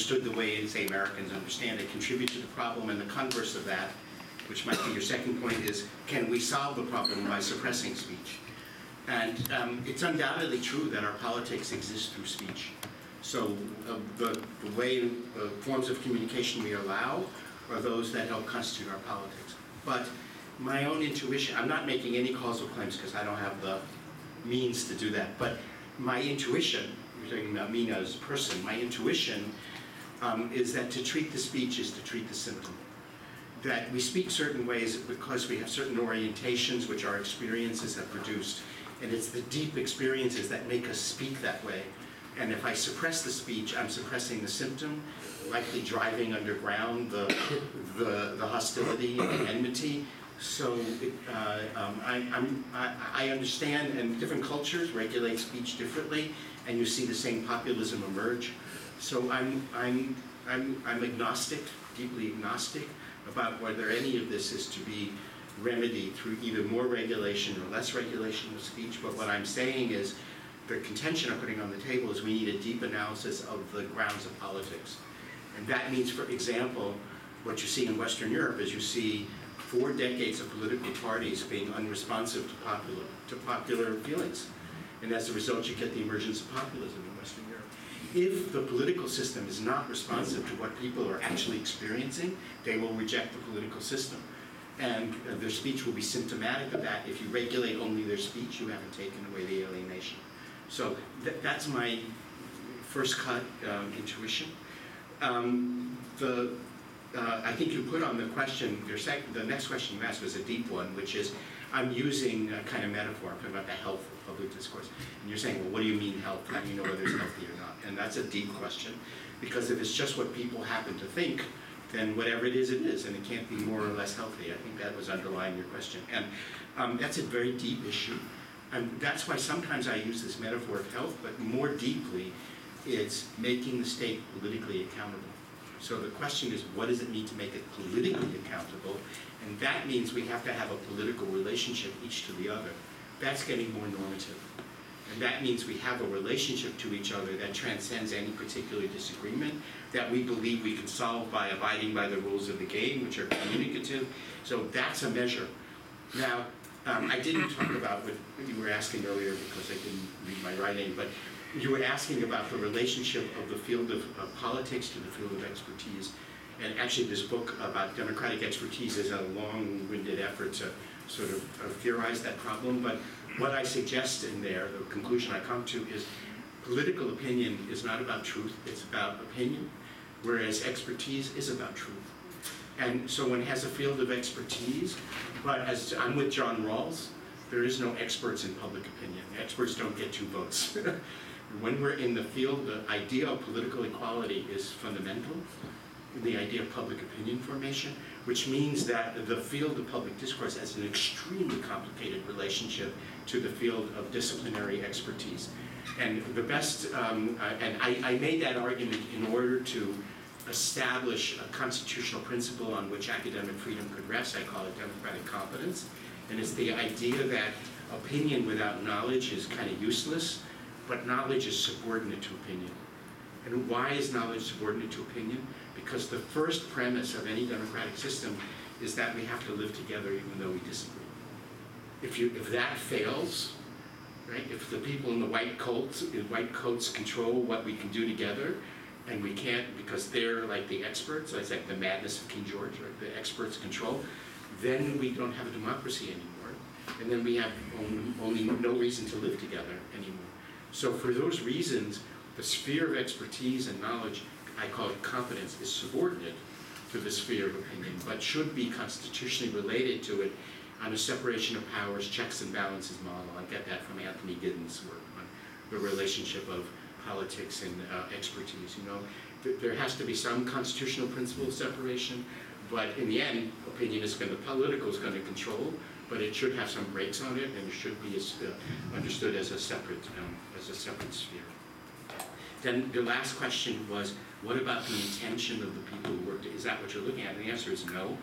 understood the way, say, Americans understand it, contribute to the problem, and the converse of that, which might be your second point, is can we solve the problem by suppressing speech? And it's undoubtedly true that our politics exist through speech. So the way forms of communication we allow are those that help constitute our politics. But my own intuition, I'm not making any causal claims because I don't have the means to do that, but my intuition, you're talking about me as a person, my intuition is that to treat the speech is to treat the symptom. That we speak certain ways because we have certain orientations which our experiences have produced. And it's the deep experiences that make us speak that way. And if I suppress the speech, I'm suppressing the symptom, likely driving underground the hostility and the enmity. So I understand, and different cultures regulate speech differently, and you see the same populism emerge. So I'm agnostic, deeply agnostic, about whether any of this is to be remedied through either more regulation or less regulation of speech. But what I'm saying is, the contention I'm putting on the table is we need a deep analysis of the grounds of politics. And that means, for example, what you see in Western Europe is you see 4 decades of political parties being unresponsive to popular feelings. And as a result, you get the emergence of populism in Western Europe. If the political system is not responsive to what people are actually experiencing, they will reject the political system. And their speech will be symptomatic of that. If you regulate only their speech, you haven't taken away the alienation. So that's my first cut intuition. I think you put on the question, the next question you asked was a deep one, which is, I'm using a kind of metaphor, I'm talking about the health of public discourse. And you're saying, well, what do you mean health? How do you know whether it's healthy or not? And that's a deep question, because if it's just what people happen to think, then whatever it is, and it can't be more or less healthy. I think that was underlying your question. And that's a very deep issue. And that's why sometimes I use this metaphor of health, but more deeply, it's making the state politically accountable. So the question is, what does it mean to make it politically accountable? And that means we have to have a political relationship each to the other. That's getting more normative. And that means we have a relationship to each other that transcends any particular disagreement, that we believe we can solve by abiding by the rules of the game, which are communicative. So that's a measure. Now, I didn't talk about what you were asking earlier because I didn't read my writing, but you were asking about the relationship of the field of politics to the field of expertise. And actually this book about democratic expertise is a long-winded effort to sort of theorize that problem. But what I suggest in there, the conclusion I come to, is political opinion is not about truth, it's about opinion, whereas expertise is about truth. And so one has a field of expertise, but as I'm with John Rawls, there is no experts in public opinion. Experts don't get 2 votes. When we're in the field, the idea of political equality is fundamental, the idea of public opinion formation, which means that the field of public discourse has an extremely complicated relationship to the field of disciplinary expertise. And the best, and I made that argument in order to establish a constitutional principle on which academic freedom could rest. I call it democratic competence. And it's the idea that opinion without knowledge is kind of useless, but knowledge is subordinate to opinion. And why is knowledge subordinate to opinion? Because the first premise of any democratic system is that we have to live together even though we disagree. If that fails, right? If the people in the white coats control what we can do together, and we can't because they're like the experts, it's like the madness of King George, right? The experts control, then we don't have a democracy anymore. And then we have only no reason to live together anymore. So for those reasons, the sphere of expertise and knowledge, I call it competence, is subordinate to the sphere of opinion, but should be constitutionally related to it on a separation of powers, checks and balances model. I get that from Anthony Giddens' work on the relationship of politics and expertise. You know, there has to be some constitutional principle of separation, but in the end, opinion is political is going to control, but it should have some brakes on it, and it should be understood as a separate sphere. Then the last question was, what about the intention of the people who worked? Is that what you're looking at? And the answer is no.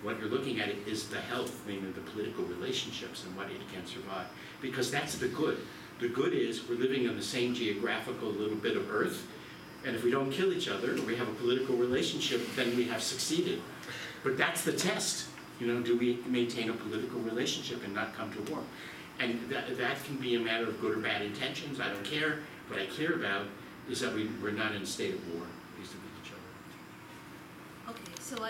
What you're looking at is the health, namely the political relationships and what it can survive. Because that's the good. The good is we're living on the same geographical little bit of Earth, And if we don't kill each other, or we have a political relationship, then we have succeeded. But that's the test. You know, do we maintain a political relationship and not come to war? And that can be a matter of good or bad intentions. I don't care. What I care about is that we're not in a state of war vis-a-vis each other. Okay, so